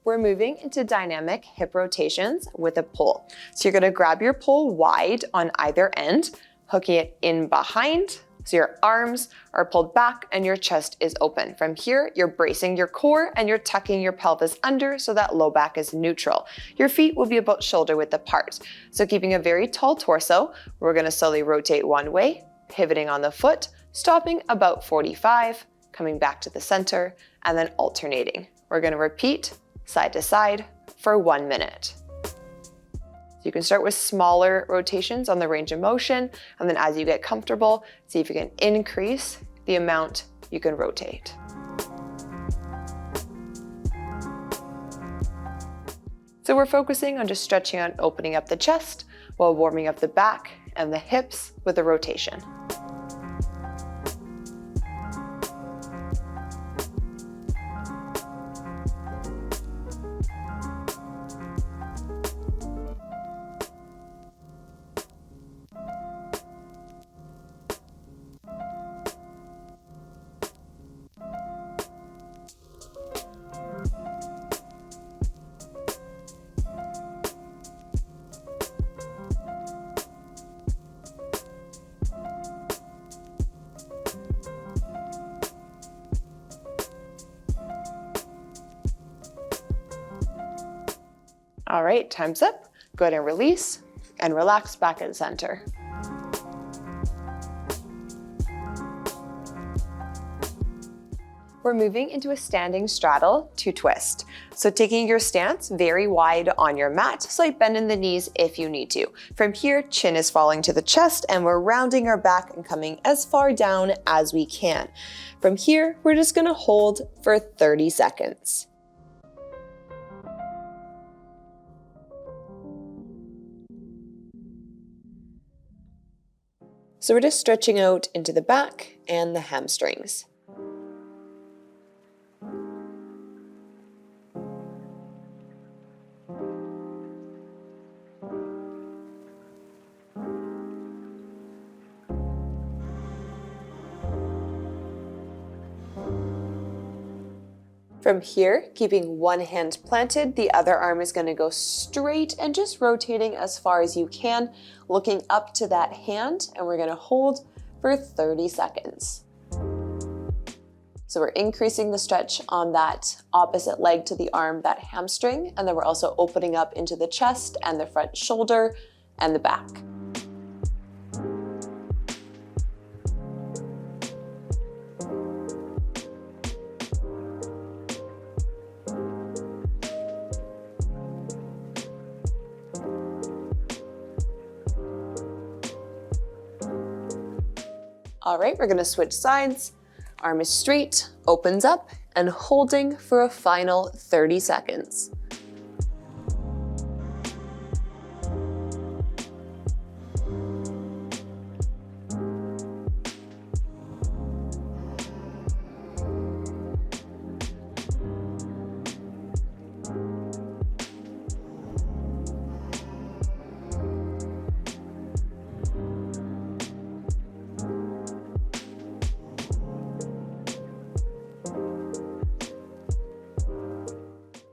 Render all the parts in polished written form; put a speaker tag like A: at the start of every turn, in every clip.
A: We're moving into dynamic hip rotations with a pull. So you're gonna grab your pull wide on either end, hooking it in behind, so your arms are pulled back and your chest is open. From here, you're bracing your core and you're tucking your pelvis under so that low back is neutral. Your feet will be about shoulder width apart. So keeping a very tall torso, we're gonna slowly rotate one way, pivoting on the foot, stopping about 45, coming back to the center, and then alternating. We're gonna repeat side to side for 1 minute. So you can start with smaller rotations on the range of motion, and then as you get comfortable, see if you can increase the amount you can rotate. So we're focusing on just stretching out and opening up the chest while warming up the back and the hips with a rotation. All right, time's up. Go ahead and release and relax back at center. We're moving into a standing straddle to twist. So taking your stance very wide on your mat, slight bend in the knees if you need to. From here, chin is falling to the chest and we're rounding our back and coming as far down as we can. From here, we're just gonna hold for 30 seconds. So we're just stretching out into the back and the hamstrings. From here, keeping one hand planted, the other arm is going to go straight and just rotating as far as you can, looking up to that hand, and we're going to hold for 30 seconds. So we're increasing the stretch on that opposite leg to the arm, that hamstring, and then we're also opening up into the chest and the front shoulder and the back. All right, we're gonna switch sides. Arm is straight, opens up, and holding for a final 30 seconds.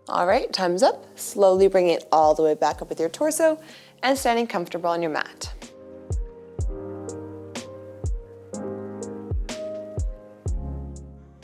A: All right, time's up. Slowly bring it all the way back up with your torso and standing comfortable on your mat.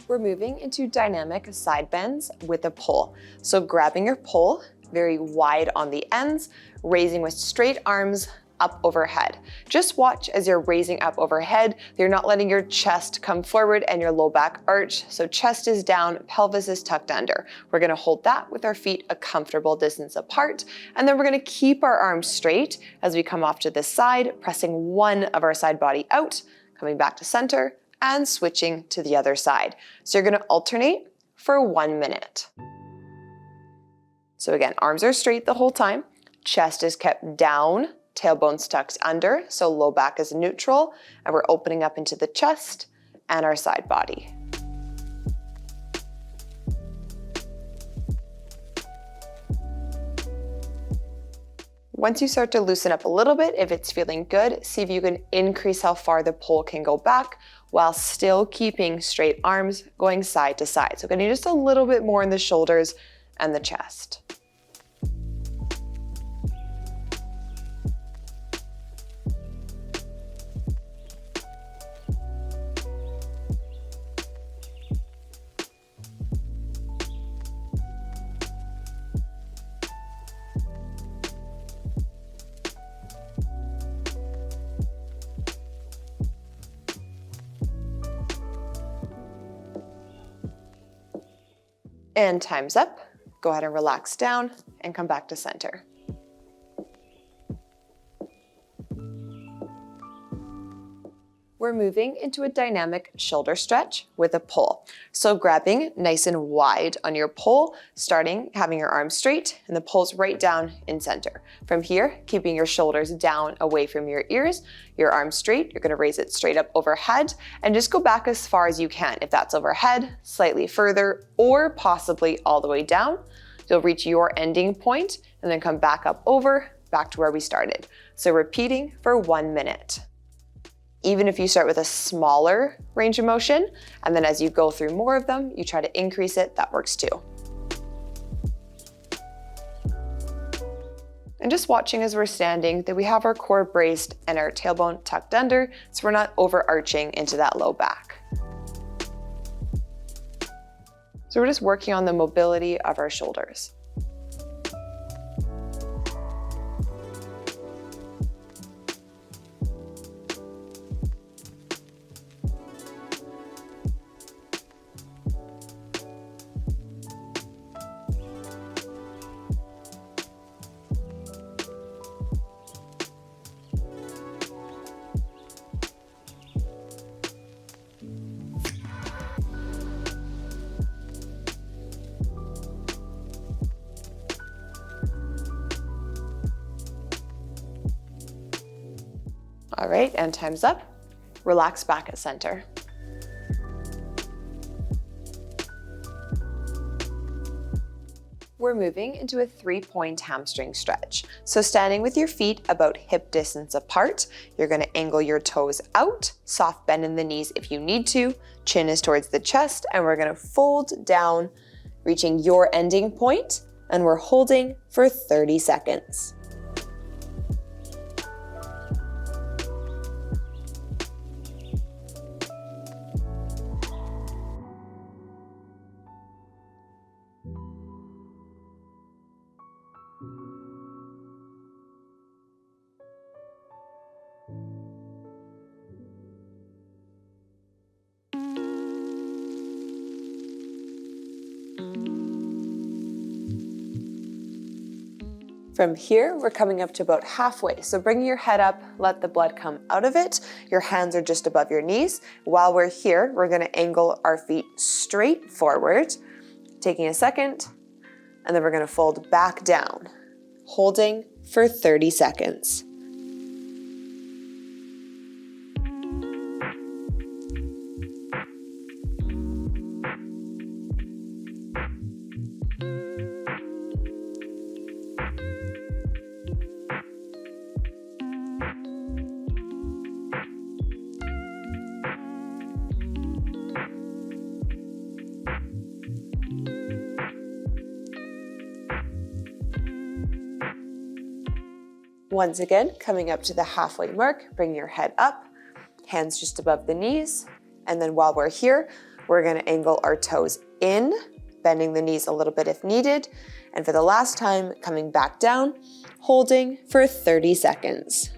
A: We're moving into dynamic side bends with a pull. So grabbing your pull very wide on the ends, raising with straight arms up overhead. Just watch as you're raising up overhead. You're not letting your chest come forward and your low back arch. So chest is down, pelvis is tucked under. We're gonna hold that with our feet a comfortable distance apart. And then we're gonna keep our arms straight as we come off to this side, pressing one of our side body out, coming back to center and switching to the other side. So you're gonna alternate for 1 minute. So again, arms are straight the whole time. Chest is kept down, tailbone's tucked under, so low back is neutral, and we're opening up into the chest and our side body. Once you start to loosen up a little bit, if it's feeling good, see if you can increase how far the pull can go back while still keeping straight arms going side to side. So gonna need just a little bit more in the shoulders and the chest. And time's up. Go ahead and relax down and come back to center. We're moving into a dynamic shoulder stretch with a pull. So grabbing nice and wide on your pull, having your arms straight and the pull's right down in center. From here, keeping your shoulders down away from your ears, your arms straight, you're gonna raise it straight up overhead and just go back as far as you can. If that's overhead, slightly further, or possibly all the way down, you'll reach your ending point and then come back up over, back to where we started. So repeating for 1 minute. Even if you start with a smaller range of motion, and then as you go through more of them, you try to increase it, that works too. And just watching as we're standing that we have our core braced and our tailbone tucked under, so we're not overarching into that low back. So we're just working on the mobility of our shoulders. All right, and time's up. Relax back at center. We're moving into a 3-point hamstring stretch. So standing with your feet about hip distance apart, you're gonna angle your toes out, soft bend in the knees if you need to, chin is towards the chest, and we're gonna fold down, reaching your ending point, and we're holding for 30 seconds. From here, we're coming up to about halfway. So bring your head up, let the blood come out of it. Your hands are just above your knees. While we're here, we're gonna angle our feet straight forward, taking a second, and then we're gonna fold back down, holding for 30 seconds. Once again, coming up to the halfway mark, bring your head up, hands just above the knees. And then while we're here, we're gonna angle our toes in, bending the knees a little bit if needed. And for the last time, coming back down, holding for 30 seconds.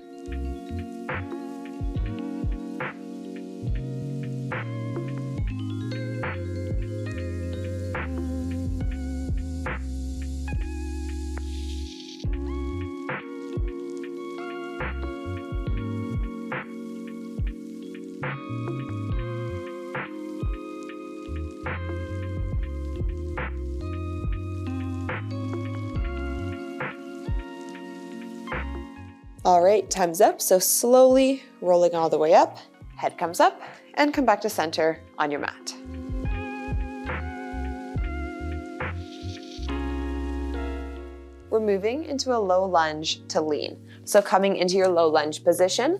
A: All right, time's up. So slowly rolling all the way up, head comes up, and come back to center on your mat. We're moving into a low lunge to lean. So coming into your low lunge position,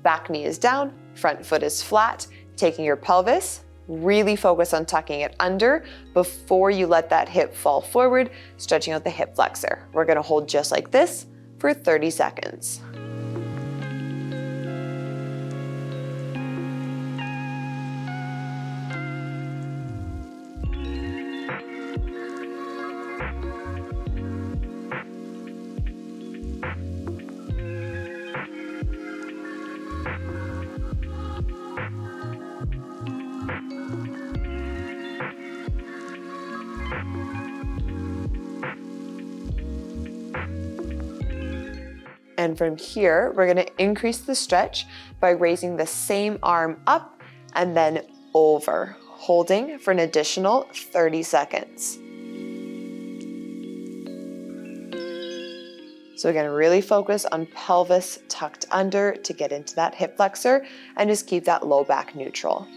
A: back knee is down, front foot is flat, taking your pelvis Really focus on tucking it under before you let that hip fall forward, stretching out the hip flexor. We're gonna hold just like this for 30 seconds. And from here, we're gonna increase the stretch by raising the same arm up and then over, holding for an additional 30 seconds. So again, really focus on pelvis tucked under to get into that hip flexor and just keep that low back neutral.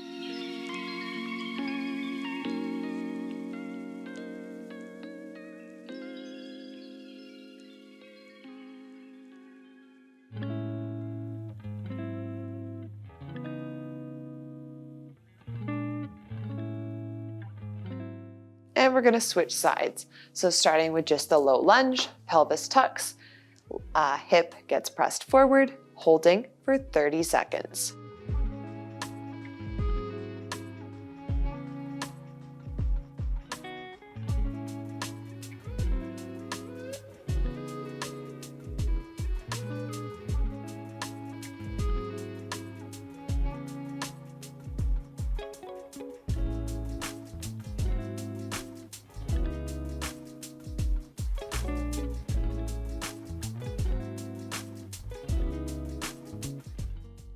A: And we're gonna switch sides. So starting with just the low lunge, pelvis tucks, hip gets pressed forward, holding for 30 seconds.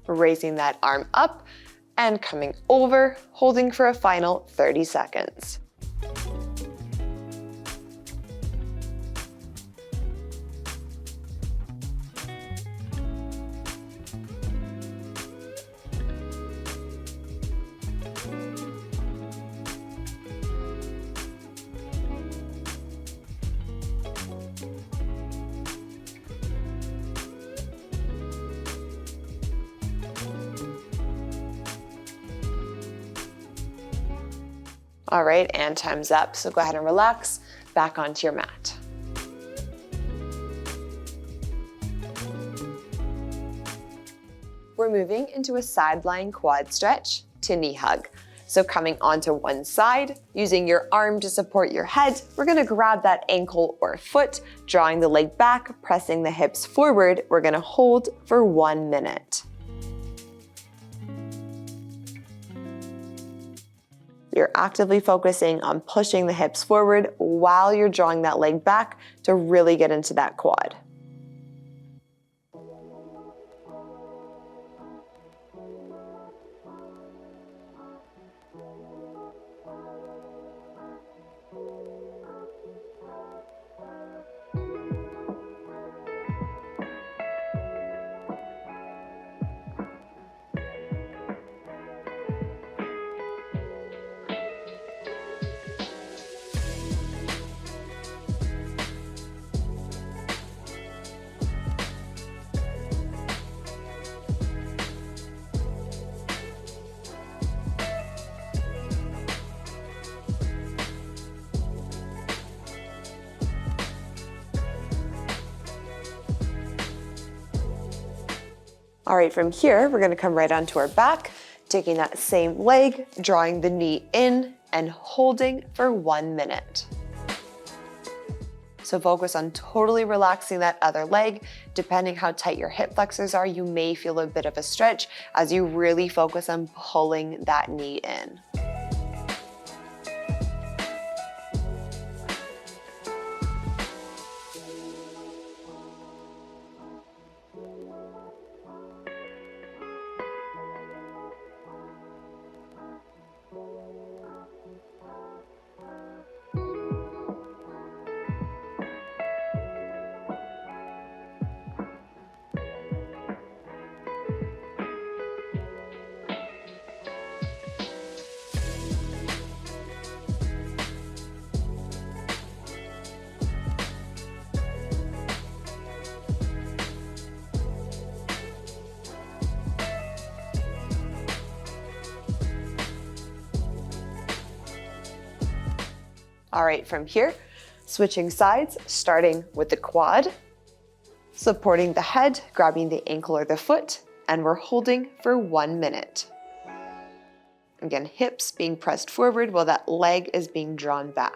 A: Raising that arm up and coming over, holding for a final 30 seconds. All right, and time's up. So go ahead and relax back onto your mat. We're moving into a side lying quad stretch to knee hug. So coming onto one side, using your arm to support your head, we're gonna grab that ankle or foot, drawing the leg back, pressing the hips forward. We're gonna hold for 1 minute. You're actively focusing on pushing the hips forward while you're drawing that leg back to really get into that quad. All right, from here, we're gonna come right onto our back, taking that same leg, drawing the knee in and holding for 1 minute. So focus on totally relaxing that other leg. Depending how tight your hip flexors are, you may feel a bit of a stretch as you really focus on pulling that knee in. All right, from here, switching sides, starting with the quad, supporting the head, grabbing the ankle or the foot, and we're holding for 1 minute. Again, hips being pressed forward while that leg is being drawn back.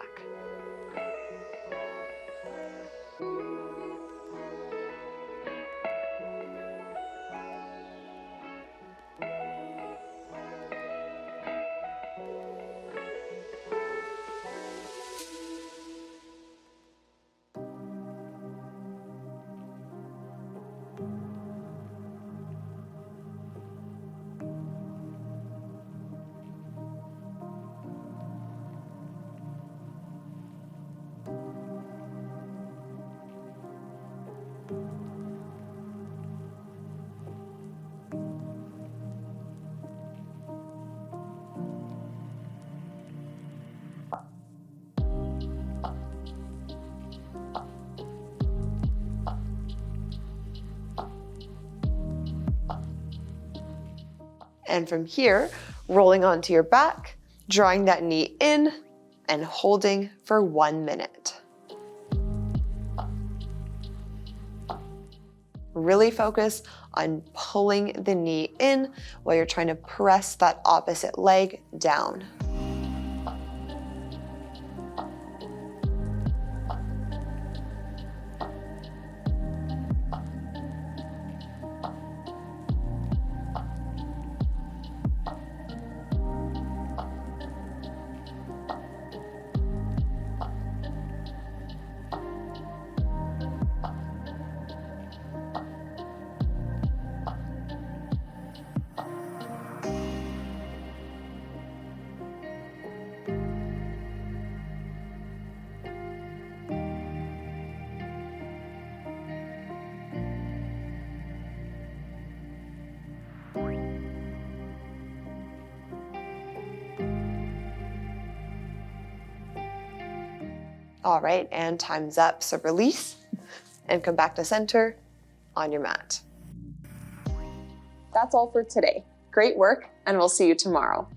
A: And from here, rolling onto your back, drawing that knee in and holding for 1 minute. Really focus on pulling the knee in while you're trying to press that opposite leg down. All right, and time's up. So release and come back to center on your mat. That's all for today. Great work, and we'll see you tomorrow.